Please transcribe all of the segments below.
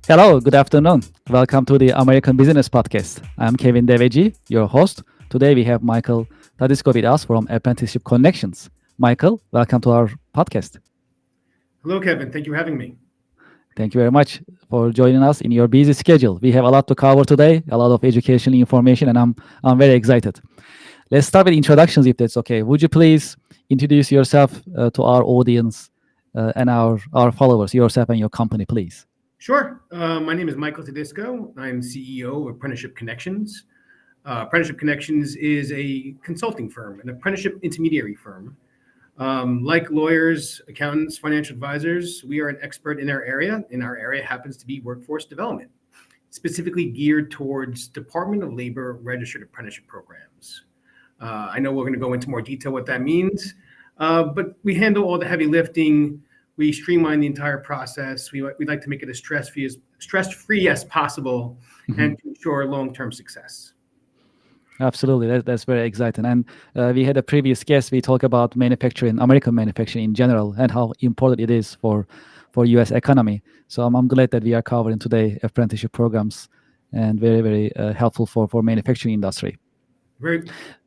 Hello, good afternoon. Welcome to the American Business Podcast. I'm Kevin Deveji, your host. Today we have Michael Tadisco with us from Apprenticeship Connections. Michael, welcome to our podcast. Hello, Kevin. Thank you for having me. Thank you very much for joining us in your busy schedule. We have a lot to cover today, a lot of educational information, and I'm very excited. Let's start with introductions, if that's okay. Would you please introduce yourself to our audience and our followers, yourself and your company, please? Sure. My name is Michael Tedisco. I'm CEO of Apprenticeship Connections. Apprenticeship Connections is a consulting firm, an apprenticeship intermediary firm. Like lawyers, accountants, financial advisors, we are an expert in our area, and our area happens to be workforce development, specifically geared towards Department of Labor registered apprenticeship programs. I know we're going to go into more detail what that means, but we handle all the heavy lifting. We streamline the entire process. We like to make it as stress-free as possible Mhm. and to ensure long-term success. Absolutely, that's very exciting. And we had a previous guest. We talked about manufacturing, American manufacturing in general, and how important it is for U.S. economy. So I'm glad that we are covering today apprenticeship programs, and very helpful for manufacturing industry. Very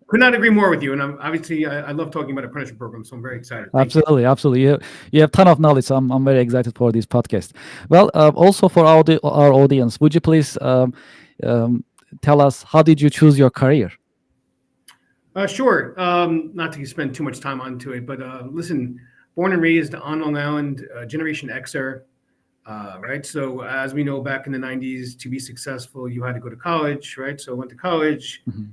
could not agree more with you. And I love talking about apprenticeship programs, so I'm very excited. Thank you. Absolutely. You have ton of knowledge. So I'm very excited for this podcast. Well, also for our audience, would you please um, tell us how did you choose your career? Sure. Not to spend too much time onto it, but listen, born and raised on Long Island, Generation Xer, right? So as we know, back in the '90s, to be successful, you had to go to college, right? So I went to college. Mhm.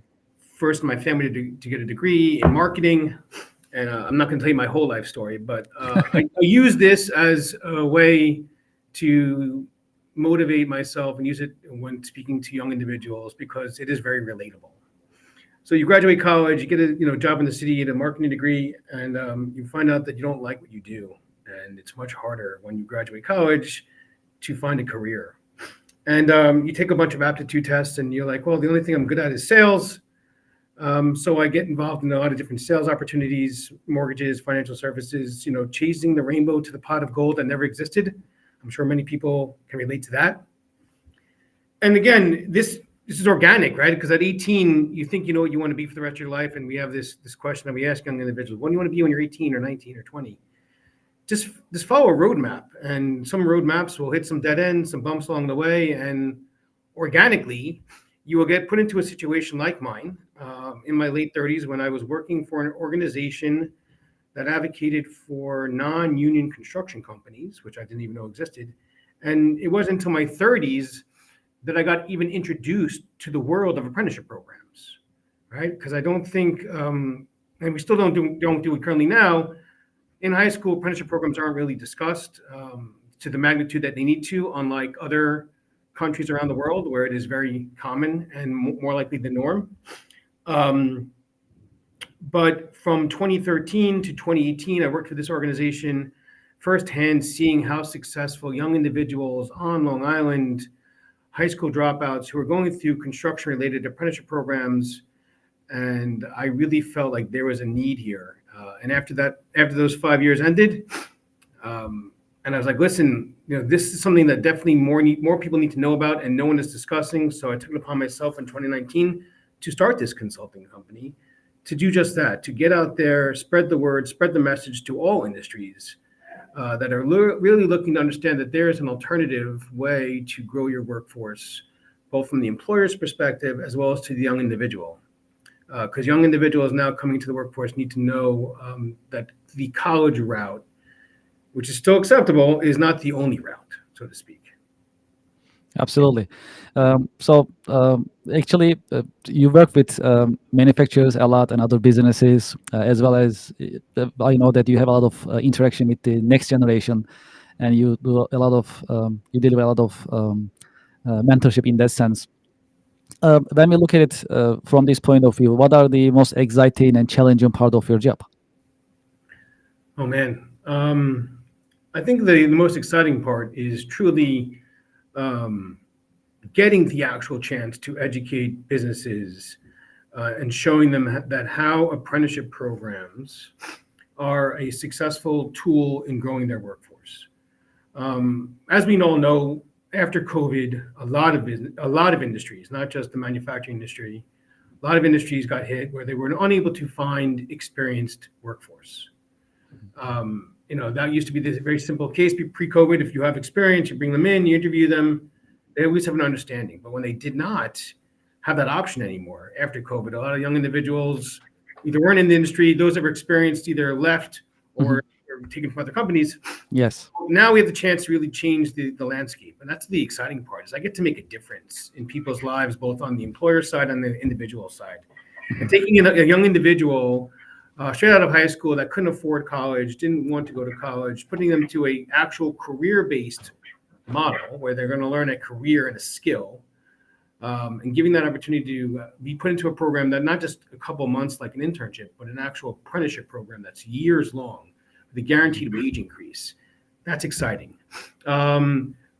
First, my family to get a degree in marketing, and I'm not going to tell you my whole life story, but I use this as a way to motivate myself and use it when speaking to young individuals because it is very relatable. So you graduate college, you get a job in the city, you get a marketing degree, and you find out that you don't like what you do, and it's much harder when you graduate college to find a career. And you take a bunch of aptitude tests, and you're like, well, the only thing I'm good at is sales. So I get involved in a lot of different sales opportunities, mortgages, financial services, chasing the rainbow to the pot of gold that never existed. I'm sure many people can relate to that. And again, this is organic, right? Because at 18, you think you know what you want to be for the rest of your life, and we have this question that we ask young individuals: what do you want to be when you're 18 or 19 or 20? Just follow a roadmap, and some roadmaps will hit some dead ends, some bumps along the way, and organically, you will get put into a situation like mine in my late 30s when I was working for an organization that advocated for non-union construction companies, which I didn't even know existed. And it wasn't until my 30s that I got even introduced to the world of apprenticeship programs, right? Because I don't think, and we still don't do it currently now. In high school, apprenticeship programs aren't really discussed to the magnitude that they need to, unlike other countries around the world where it is very common and more likely the norm. Um, but from 2013 to 2018, I worked for this organization firsthand, seeing how successful young individuals on Long Island, high school dropouts who are going through construction related apprenticeship programs. And I really felt like there was a need here. And after those 5 years ended, and I was like, listen, this is something that definitely more people need to know about, and no one is discussing. So I took it upon myself in 2019 to start this consulting company to do just that, to get out there, spread the word, spread the message to all industries that are really looking to understand that there is an alternative way to grow your workforce, both from the employer's perspective as well as to the young individual. Because young individuals now coming to the workforce need to know that the college route, which is still acceptable, is not the only route, so to speak. Absolutely. Actually, you work with manufacturers a lot and other businesses, as well as I know that you have a lot of interaction with the next generation, and you do a lot of you deliver a lot of mentorship in that sense. When we look at it from this point of view, what are the most exciting and challenging part of your job? Oh man, I think the most exciting part is truly um, getting the actual chance to educate businesses and showing them that how apprenticeship programs are a successful tool in growing their workforce. As we all know, after COVID, a lot of industries, not just the manufacturing industry, a lot of industries got hit where they were unable to find experienced workforce. That used to be this very simple case pre-COVID. If you have experience, you bring them in, you interview them, they always have an understanding. But when they did not have that option anymore after COVID, a lot of young individuals either weren't in the industry, those that were experienced either left Hmm. or were taken from other companies. Yes. Now we have the chance to really change the landscape. And that's the exciting part is I get to make a difference in people's lives, both on the employer side and the individual side. And taking in a young individual straight out of high school that couldn't afford college, didn't want to go to college, putting them to a actual career-based model where they're going to learn a career and a skill, and giving that opportunity to be put into a program that not just a couple months like an internship, but an actual apprenticeship program that's years long with a guaranteed wage increase. That's exciting. A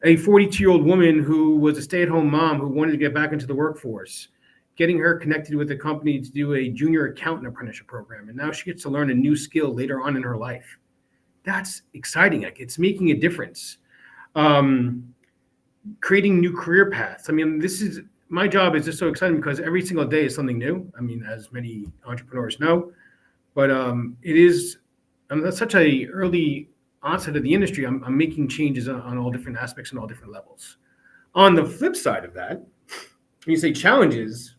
42-year-old woman who was a stay-at-home mom who wanted to get back into the workforce, getting her connected with a company to do a junior accountant apprenticeship program. And now she gets to learn a new skill later on in her life. That's exciting. Like, it's making a difference. Creating new career paths. I mean, my job is just so exciting because every single day is something new. I mean, as many entrepreneurs know, but I'm at such a early onset of the industry. I'm making changes on all different aspects and all different levels. On the flip side of that, when you say challenges,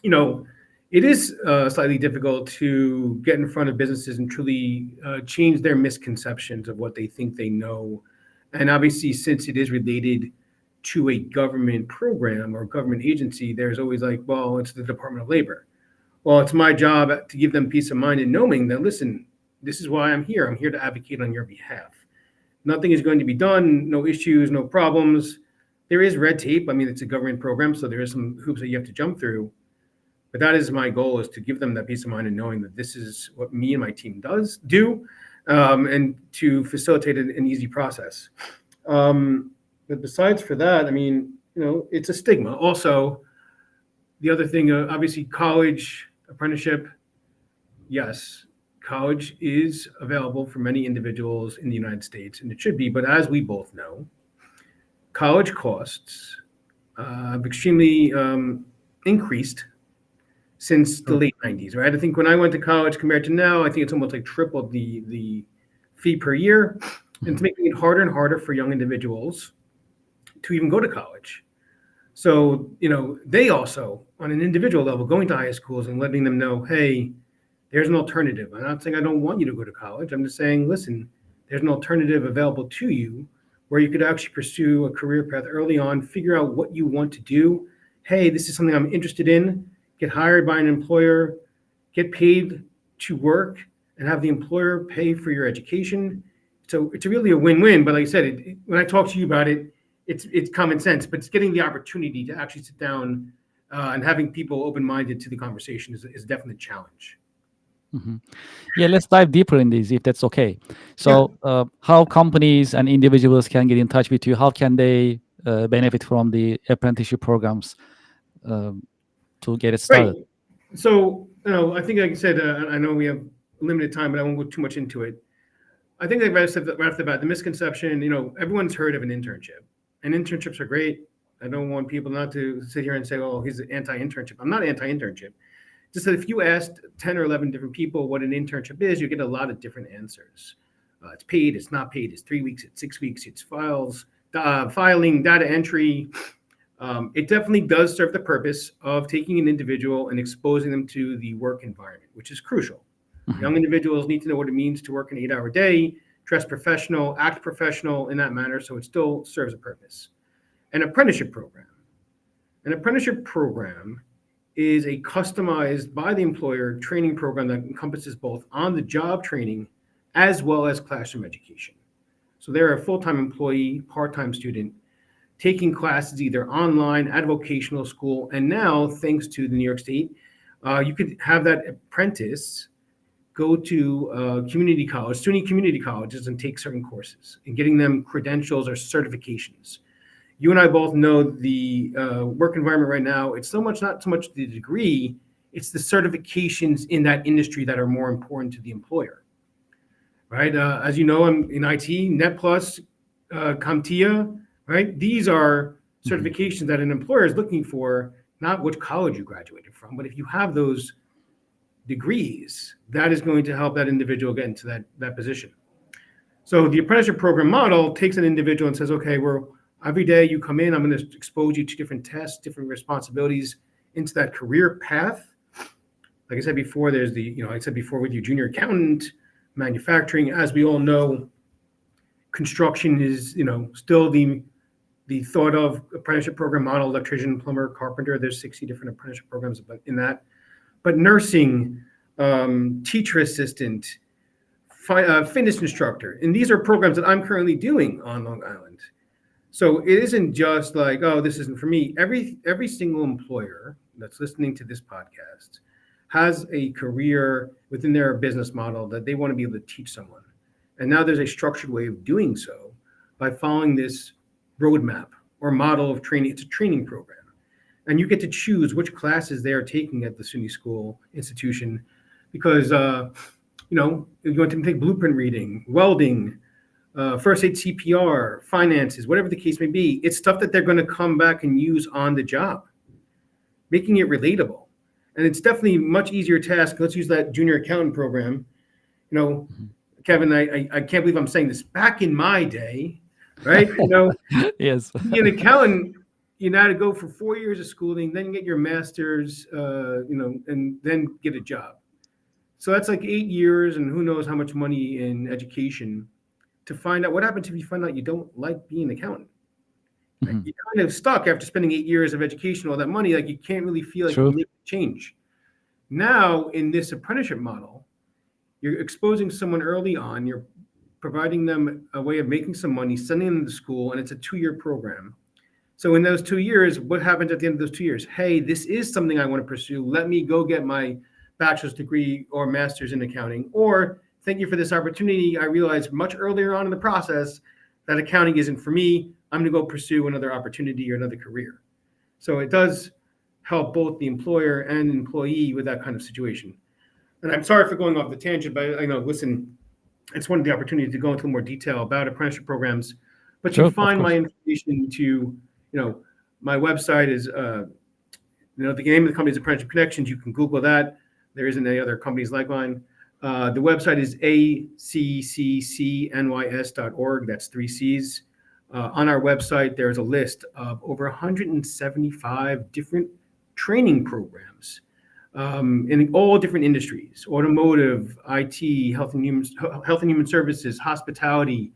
it is slightly difficult to get in front of businesses and truly change their misconceptions of what they think they know. And obviously, since it is related to a government program or government agency, there's always like, well, it's the Department of Labor. Well, it's my job to give them peace of mind and knowing that, listen, this is why I'm here. I'm here to advocate on your behalf. Nothing is going to be done, no issues, no problems. There is red tape. I mean, it's a government program, so there is some hoops that you have to jump through. But that is my goal, is to give them that peace of mind and knowing that this is what me and my team do, and to facilitate an easy process. But besides for that, I mean, it's a stigma. Also, the other thing, obviously, college, apprenticeship, yes, college is available for many individuals in the United States, and it should be. But as we both know, college costs have extremely increased since the late 90s, right? I think when I went to college compared to now, I think it's almost like tripled the fee per year. And it's making it harder and harder for young individuals to even go to college. So, they also, on an individual level, going to high schools and letting them know, hey, there's an alternative. I'm not saying I don't want you to go to college. I'm just saying, listen, there's an alternative available to you where you could actually pursue a career path early on, figure out what you want to do. Hey, this is something I'm interested in. Get hired by an employer, get paid to work, and have the employer pay for your education. So it's really a win-win. But like I said, when I talk to you about it, it's common sense. But it's getting the opportunity to actually sit down and having people open-minded to the conversation is definitely a challenge. Mhm. Yeah, let's dive deeper in this, if that's okay. So, how companies and individuals can get in touch with you? How can they benefit from the apprenticeship programs um, to get it Right. started? So, I think, like I said, I know we have limited time, but I won't go too much into it. I think, like right off the bat, the misconception, everyone's heard of an internship, and internships are great. I don't want people not to sit here and say, oh, he's anti-internship. I'm not anti-internship. Just that if you asked 10 or 11 different people what an internship is, you get a lot of different answers. It's paid, it's not paid, it's 3 weeks, it's 6 weeks, it's filing, data entry. It definitely does serve the purpose of taking an individual and exposing them to the work environment, which is crucial. Young individuals need to know what it means to work an 8-hour day, dress professional, act professional in that manner, so it still serves a purpose. An apprenticeship program. An apprenticeship program is a customized by the employer training program that encompasses both on-the-job training as well as classroom education. So they're a full-time employee, part-time student, taking classes either online, at a vocational school, and now, thanks to the New York State, you could have that apprentice go to community college, SUNY community colleges, and take certain courses and getting them credentials or certifications. You and I both know the work environment right now. It's not so much the degree, it's the certifications in that industry that are more important to the employer, right? As you know, I'm in IT, NetPlus, CompTIA, right? These are Mhm. certifications that an employer is looking for, not which college you graduated from, but if you have those degrees, that is going to help that individual get into that position. So the apprenticeship program model takes an individual and says, okay, well, every day you come in, I'm going to expose you to different tests, different responsibilities into that career path. Like I said before, there's I said before with your junior accountant, manufacturing, as we all know, construction is, still the thought of apprenticeship program model, electrician, plumber, carpenter. There's 60 different apprenticeship programs in that. But nursing, teacher assistant, fitness instructor, and these are programs that I'm currently doing on Long Island. So it isn't just like, oh, this isn't for me. Every single employer that's listening to this podcast has a career within their business model that they want to be able to teach someone. And now there's a structured way of doing so by following this roadmap or model of training. It's a training program. And you get to choose which classes they are taking at the SUNY school institution because, you're going to take blueprint reading, welding, first aid CPR, finances, whatever the case may be. It's stuff that they're going to come back and use on the job, making it relatable. And it's definitely a much easier task. Let's use that junior accountant program. You know, Mhm. Kevin, I can't believe I'm saying this. Back in my day, right? Yes. Be an accountant, you had to go for 4 years of schooling, then get your master's, and then get a job. So that's like 8 years, and who knows how much money in education to find out what happens if you find out you don't like being an accountant. Right? Mhm. You're kind of stuck after spending 8 years of education, all that money. Like you can't really feel like you True. can make a change. Now, in this apprenticeship model, you're exposing someone early on. You're providing them a way of making some money, sending them to school, and it's a 2-year program. So in those 2 years, what happens at the end of those 2 years? Hey, this is something I want to pursue. Let me go get my bachelor's degree or master's in accounting. Or thank you for this opportunity. I realized much earlier on in the process that accounting isn't for me. I'm going to go pursue another opportunity or another career. So it does help both the employer and employee with that kind of situation. And I'm sorry for going off the tangent, but I know, listen, it's one of the opportunities to go into more detail about apprenticeship programs. But you Sure, of find my course. information my website is, the name of the company is Apprenticeship Connections. You can Google that. There isn't any other companies like mine. The website is acccnys.org. That's 3 C's. On our website, there's a list of over 175 different training programs in all different industries: automotive, IT, health and human services, hospitality,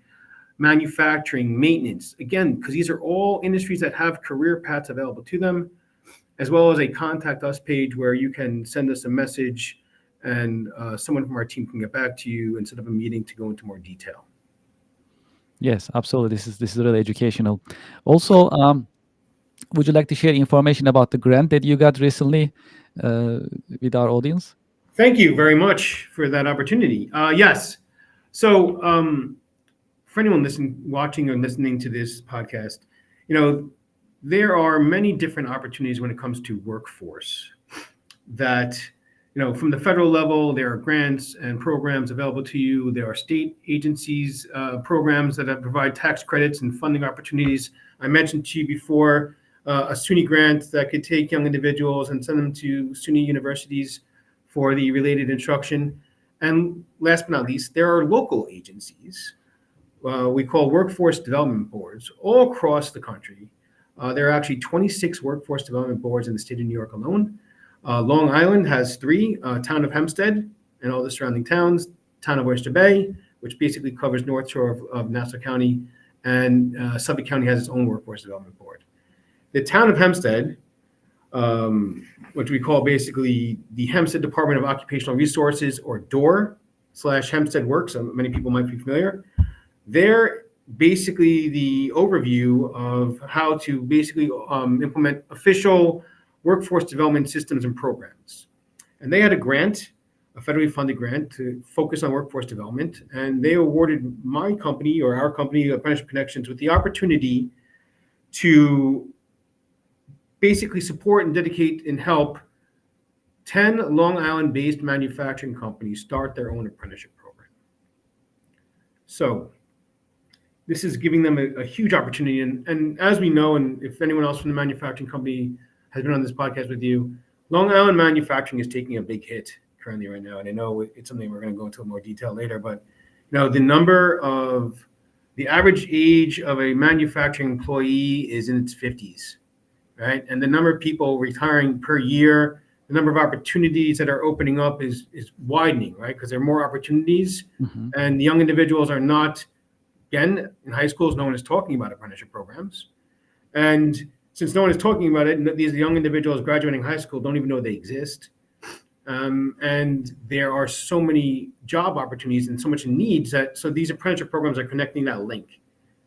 manufacturing, maintenance. Again, because these are all industries that have career paths available to them, as well as a contact us page where you can send us a message and someone from our team can get back to you and set up a meeting to go into more detail. Yes, absolutely. This is really educational. Also, would you like to share information about the grant that you got recently uh, with our audience? Thank you very much for that opportunity. Yes. So, for anyone watching or listening to this podcast, you know, there are many different opportunities when it comes to workforce that, from the federal level, there are grants and programs available to you. There are state agencies, programs that provide tax credits and funding opportunities. I mentioned to you before a SUNY grant that could take young individuals and send them to SUNY universities for the related instruction. And last but not least, there are local agencies we call workforce development boards all across the country. There are actually 26 workforce development boards in the state of New York alone. Long Island has 3, town of Hempstead and all the surrounding towns, town of Oyster Bay, which basically covers North Shore of Nassau County, and Suffolk County has its own workforce development board. The town of Hempstead, which we call basically the Hempstead Department of Occupational Resources, or DOOR/Hempstead Works, many people might be familiar. They're basically the overview of how to basically implement official workforce development systems and programs. And they had a grant, a federally funded grant to focus on workforce development. And they awarded my company, or our company, Apprenticeship Connections, with the opportunity to basically support and dedicate and help 10 Long Island-based manufacturing companies start their own apprenticeship program. So this is giving them a huge opportunity. And as we know, and if anyone else from the manufacturing company has been on this podcast with you, Long Island manufacturing is taking a big hit currently right now. And I know it's something we're going to go into more detail later, but the average age of a manufacturing employee is in its 50s, right? And the number of people retiring per year, the number of opportunities that are opening up is widening, right? Because there are more opportunities, Hmm. and the young individuals are not. Again, in high schools, no one is talking about apprenticeship programs. And since no one is talking about it, these young individuals graduating high school don't even know they exist. And there are so many job opportunities and so much needs so these apprenticeship programs are connecting that link,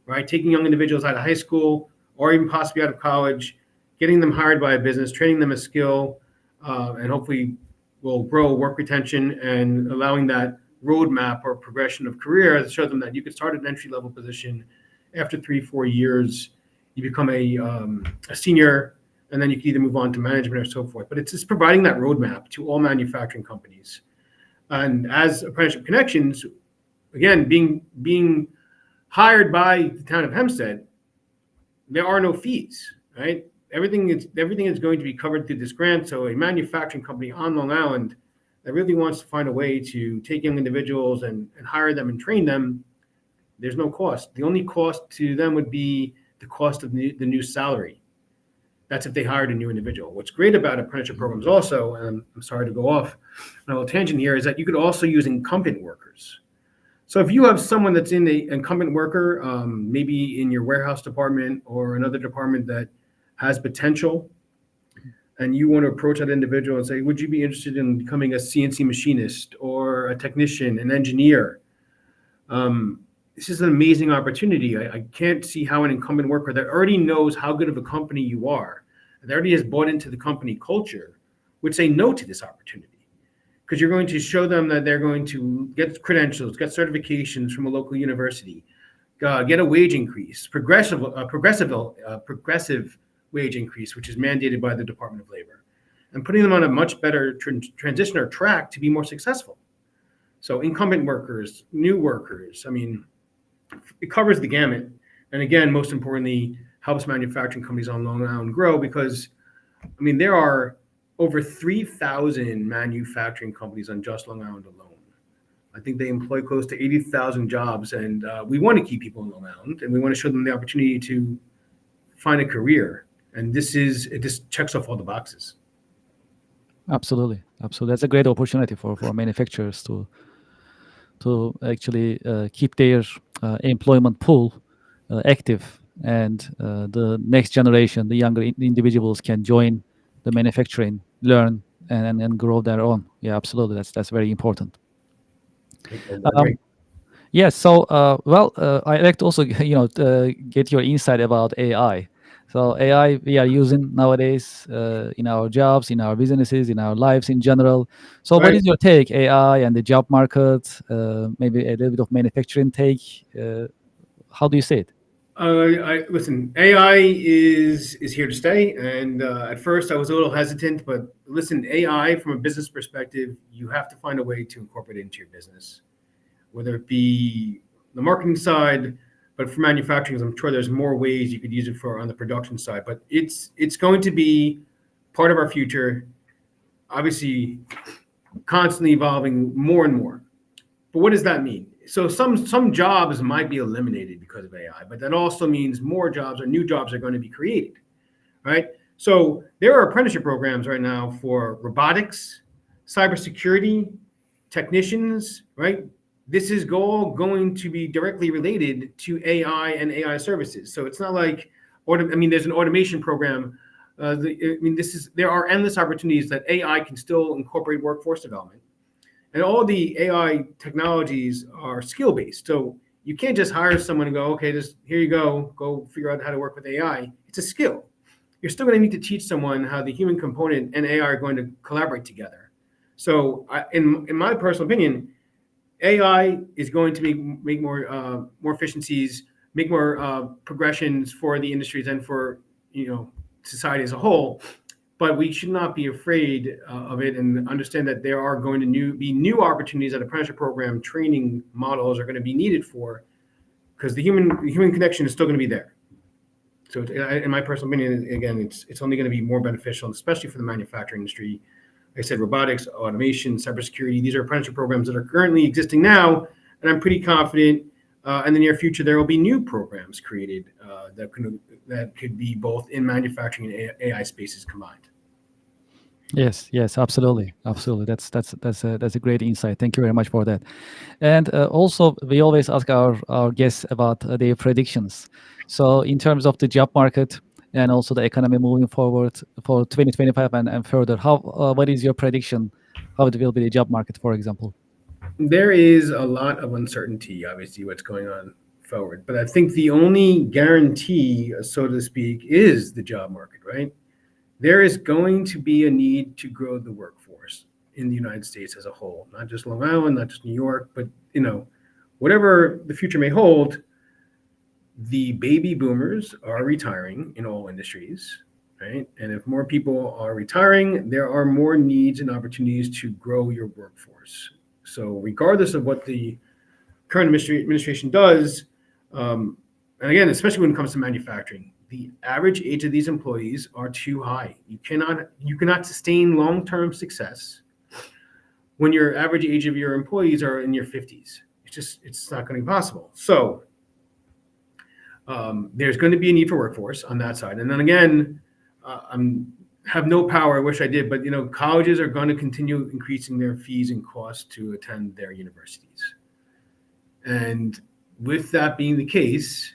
right? Taking young individuals out of high school or even possibly out of college, getting them hired by a business, training them a skill, and hopefully will grow work retention and allowing that roadmap or progression of career to show them that you could start at an entry level position. After 3-4 years, you become a senior, and then you can either move on to management or so forth. But it's just providing that roadmap to all manufacturing companies. And as Apprenticeship Connections, again, being hired by the town of Hempstead, there are no fees, right? Everything is going to be covered through this grant. So a manufacturing company on Long Island that really wants to find a way to take young individuals and hire them and train them, there's no cost. The only cost to them would be the cost of the new salary. That's if they hired a new individual. What's great about apprenticeship programs also, and I'm sorry to go off on a little tangent here, is that you could also use incumbent workers. So if you have someone that's in the incumbent worker, maybe in your warehouse department or another department that has potential, and you want to approach that individual and say, would you be interested in becoming a CNC machinist or a technician, an engineer? This is an amazing opportunity. I can't see how an incumbent worker that already knows how good of a company you are, that already has bought into the company culture, would say no to this opportunity. Because you're going to show them that they're going to get credentials, get certifications from a local university, get a wage increase, progressive wage increase, which is mandated by the Department of Labor, and putting them on a much better transition or track to be more successful. So incumbent workers, new workers, I mean, it covers the gamut. And again, most importantly, helps manufacturing companies on Long Island grow because, I mean, there are over 3,000 manufacturing companies on just Long Island alone. I think they employ close to 80,000 jobs, and we want to keep people in Long Island, and we want to show them the opportunity to find a career. And it just checks off all the boxes. Absolutely, absolutely. That's a great opportunity for manufacturers to actually keep their employment pool active, and the next generation, the younger individuals, can join the manufacturing, learn and grow their own. Yeah, absolutely. That's very important. Great. Yes. So, I'd like to also, get your insight about AI. So, AI we are using nowadays in our jobs, in our businesses, in our lives in general. So, what Right. is your take, AI and the job market? Maybe a little bit of manufacturing take. How do you see it? Listen. AI is here to stay, and at first I was a little hesitant, but listen, AI from a business perspective, you have to find a way to incorporate it into your business, whether it be the marketing side, but for manufacturing, I'm sure there's more ways you could use it for on the production side. But it's going to be part of our future, obviously, constantly evolving more and more. But what does that mean? So some jobs might be eliminated because of AI, but that also means more jobs or new jobs are going to be created, right? So there are apprenticeship programs right now for robotics, cybersecurity, technicians, right? This is all going to be directly related to AI and AI services. So it's not like, there's an automation program. There are endless opportunities that AI can still incorporate workforce development. And all the AI technologies are skill based. So you can't just hire someone and go, okay, just here you go figure out how to work with AI. It's a skill. You're still going to need to teach someone how the human component and AI are going to collaborate together. So in my personal opinion, AI is going to make more efficiencies, make more progressions for the industries and for society as a whole. But we should not be afraid of it, and understand that there are going to be new opportunities that apprenticeship program training models are going to be needed for, because the human connection is still going to be there. So in my personal opinion, again, it's only going to be more beneficial, especially for the manufacturing industry. Like I said, robotics, automation, cybersecurity, these are apprenticeship programs that are currently existing now, and I'm pretty confident in the near future there will be new programs created that could be both in manufacturing and AI spaces combined. Yes, yes, absolutely, absolutely. That's a great insight. Thank you very much for that. And also, we always ask our guests about their predictions. So, in terms of the job market and also the economy moving forward for 2025 and further, what is your prediction? How it will be the job market, for example? There is a lot of uncertainty, obviously, what's going on forward. But I think the only guarantee, so to speak, is the job market, right? There is going to be a need to grow the workforce in the United States as a whole, not just Long Island, not just New York, but whatever the future may hold. The baby boomers are retiring in all industries, right? And if more people are retiring, there are more needs and opportunities to grow your workforce. So regardless of what the current administration does, and again, especially when it comes to manufacturing, the average age of these employees are too high. You cannot sustain long-term success when your average age of your employees are in your 50s. It's not going to be possible. So there's going to be a need for workforce on that side. And then again, I'm have no power. I wish I did, but colleges are going to continue increasing their fees and costs to attend their universities. And with that being the case,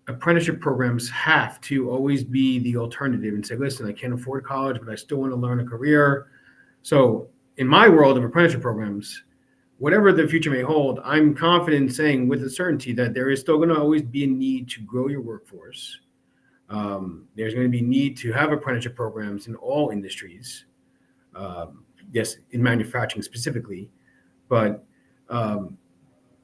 apprenticeship programs have to always be the alternative and say, listen, I can't afford college, but I still want to learn a career. So in my world of apprenticeship programs, whatever the future may hold, I'm confident in saying with a certainty that there is still going to always be a need to grow your workforce. There's going to be a need to have apprenticeship programs in all industries. Yes, in manufacturing specifically, but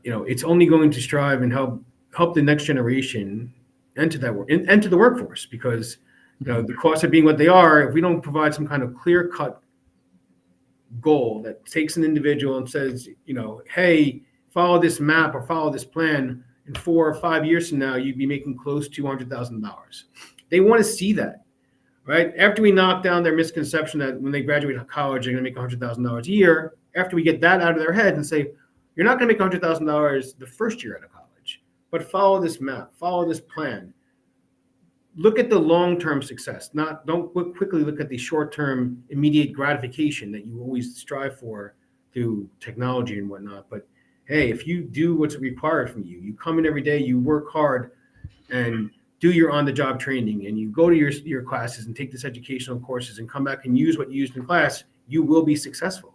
it's only going to strive and help the next generation enter the workforce, because the costs of being what they are. If we don't provide some kind of clear-cut goal that takes an individual and says, hey, follow this map or follow this plan, in 4 or 5 years from now, you'd be making close to $100,000. They want to see that, right? After we knock down their misconception that when they graduate college, they're going to make $100,000 a year, after we get that out of their head and say, you're not going to make $100,000 the first year out of college, but follow this map, follow this plan. Look at the long-term success. Don't quickly look at the short-term immediate gratification that you always strive for through technology and whatnot. But hey, if you do what's required from you, you come in every day, you work hard and do your on-the-job training, and you go to your classes and take this educational courses and come back and use what you used in class, you will be successful.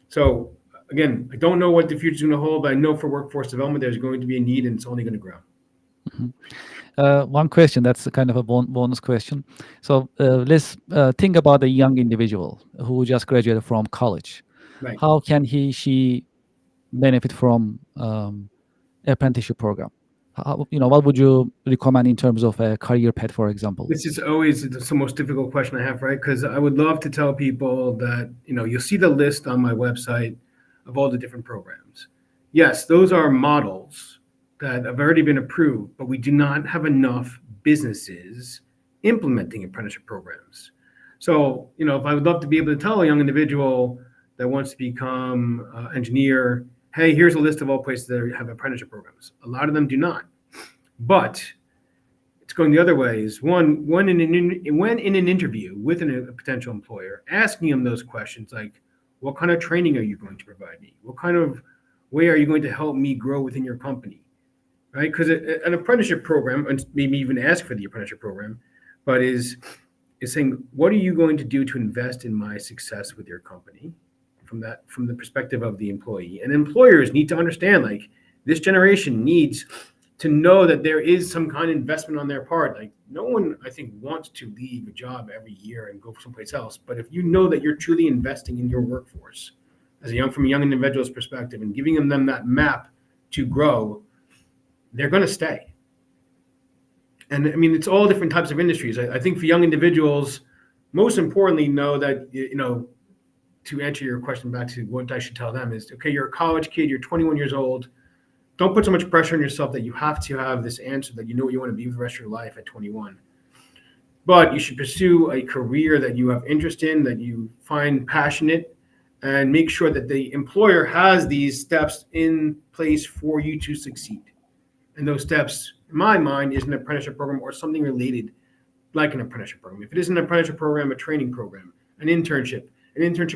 So again, I don't know what the future is going to hold, but I know for workforce development, there's going to be a need, and it's only going to grow. One question, that's a kind of a bonus question. So let's think about a young individual who just graduated from college. Right. How can she benefit from apprenticeship program? What would you recommend in terms of a career path, for example? This is always the most difficult question I have, right? Because I would love to tell people that, you'll see the list on my website of all the different programs. Yes, those are models that have already been approved, but we do not have enough businesses implementing apprenticeship programs. So, if I would love to be able to tell a young individual that wants to become an engineer, hey, here's a list of all places that have apprenticeship programs. A lot of them do not. But it's going the other way is when in an interview with a potential employer, asking them those questions like, what kind of training are you going to provide me? What kind of way are you going to help me grow within your company? Right? Because an apprenticeship program, and maybe even ask for the apprenticeship program, but is saying, what are you going to do to invest in my success with your company? From the perspective of the employee. And employers need to understand, like, this generation needs to know that there is some kind of investment on their part. Like, no one, I think, wants to leave a job every year and go someplace else. But if you know that you're truly investing in your workforce from a young individual's perspective and giving them that map to grow, they're going to stay. And I mean, it's all different types of industries. I think for young individuals, most importantly, know that, to answer your question back to what I should tell them is, okay, you're a college kid, you're 21 years old, Don't put so much pressure on yourself that you have to have this answer that you know what you want to be for the rest of your life at 21. But you should pursue a career that you have interest in, that you find passionate, and make sure that the employer has these steps in place for you to succeed. And those steps, in my mind, is an apprenticeship program or something related like an apprenticeship program. If it is an apprenticeship program, a training program, an internship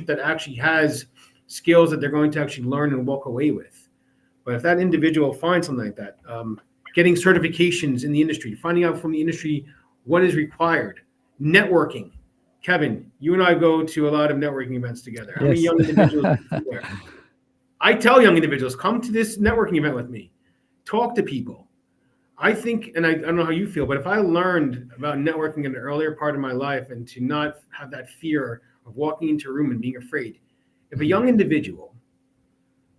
that actually has skills that they're going to actually learn and walk away with. But if that individual finds something like that, getting certifications in the industry, finding out from the industry what is required, networking. Kevin, you and I go to a lot of networking events together. How many Yes. young individuals are there? I tell young individuals, come to this networking event with me. Talk to people. I think, and I don't know how you feel, but if I learned about networking in an earlier part of my life and to not have that fear of walking into a room and being afraid, if a young individual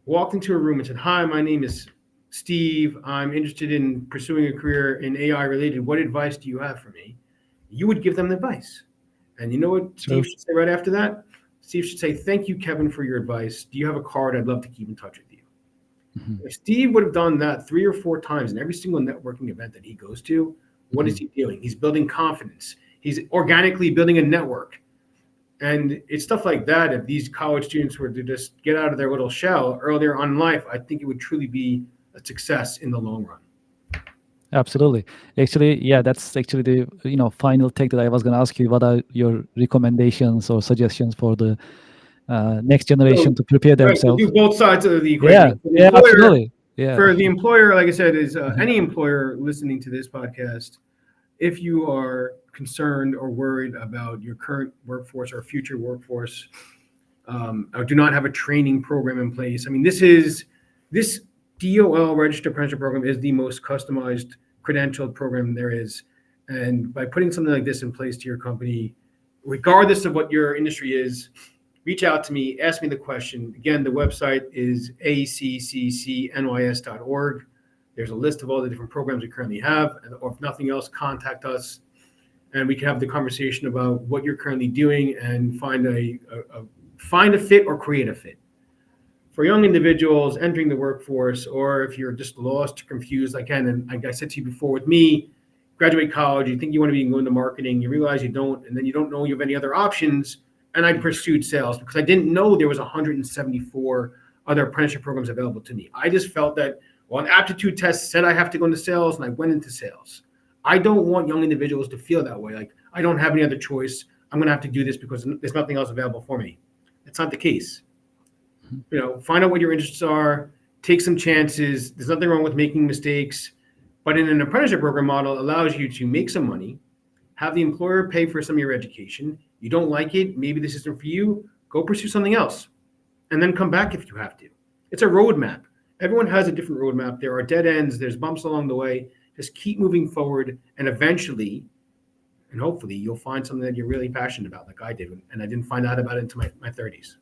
walked into a room and said, "Hi, my name is Steve. I'm interested in pursuing a career in AI related. What advice do you have for me?" You would give them advice. And you know what Steve should say right after that? Steve should say, "Thank you, Kevin, for your advice. Do you have a card? I'd love to keep in touch with you." If Steve would have done that 3 or 4 times in every single networking event that he goes to, what is he doing? He's building confidence. He's organically building a network. And it's stuff like that. If these college students were to just get out of their little shell earlier on in life, I think it would truly be a success in the long run. Absolutely. Actually, yeah, that's actually the final take that I was going to ask you. What are your recommendations or suggestions for the next generation to prepare Right, so themselves? do both sides of the Yeah, equation. yeah, absolutely. Yeah. For the employer, like I said, is any employer listening to this podcast, if you are concerned or worried about your current workforce or future workforce, or do not have a training program in place, I mean, this DOL registered apprenticeship program is the most customized credentialed program there is. And by putting something like this in place to your company, regardless of what your industry is, reach out to me, ask me the question. Again, the website is accccnys.org. There's a list of all the different programs we currently have, or if nothing else, contact us, and we can have the conversation about what you're currently doing and find a fit or create a fit. For young individuals entering the workforce, or if you're just lost, confused, and like I said to you before, with me, graduate college, you think you want to be going to marketing, you realize you don't, and then you don't know you have any other options. And I pursued sales because I didn't know there was 174 other apprenticeship programs available to me. I just felt that, well, an aptitude test said I have to go into sales, and I went into sales. I don't want young individuals to feel that way. Like, I don't have any other choice. I'm going to have to do this because there's nothing else available for me. It's not the case. Find out what your interests are, take some chances. There's nothing wrong with making mistakes. But in an apprenticeship program model, it allows you to make some money, have the employer pay for some of your education. You don't like it, maybe this isn't for you, go pursue something else, and then come back if you have to. It's a roadmap. Everyone has a different roadmap. There are dead ends, there's bumps along the way. Just keep moving forward, and eventually, and hopefully, you'll find something that you're really passionate about, like I did, and I didn't find out about it until my 30s.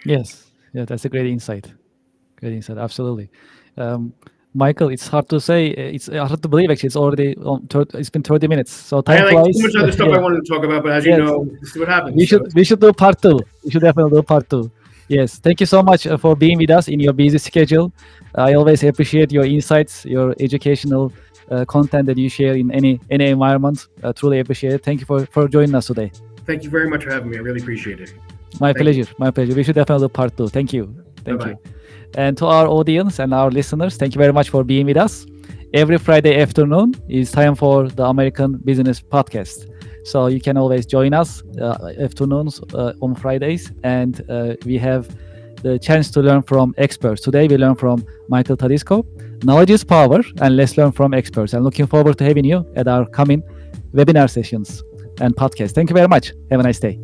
Yes, yeah, that's a great insight. Great insight, absolutely. Michael, it's hard to say. It's hard to believe. Actually, it's already it's been 30 minutes. So I time had flies. so much other stuff Yeah. I wanted to talk about, but as you Yes. know, this is what happens. We should do part 2. We should definitely do part 2. Yes, thank you so much for being with us in your busy schedule. I always appreciate your insights, your educational content that you share in any environment. Truly appreciate it. Thank you for joining us today. Thank you very much for having me. I really appreciate it. My pleasure. My pleasure. We should definitely do part 2. Thank you. Thank you. And to our audience and our listeners, thank you very much for being with us. Every Friday afternoon is time for the American Business Podcast. So you can always join us afternoons on Fridays, and we have the chance to learn from experts. Today we learn from Michael Tadisco. Knowledge is power, and let's learn from experts. I'm looking forward to having you at our coming webinar sessions and podcast. Thank you very much. Have a nice day.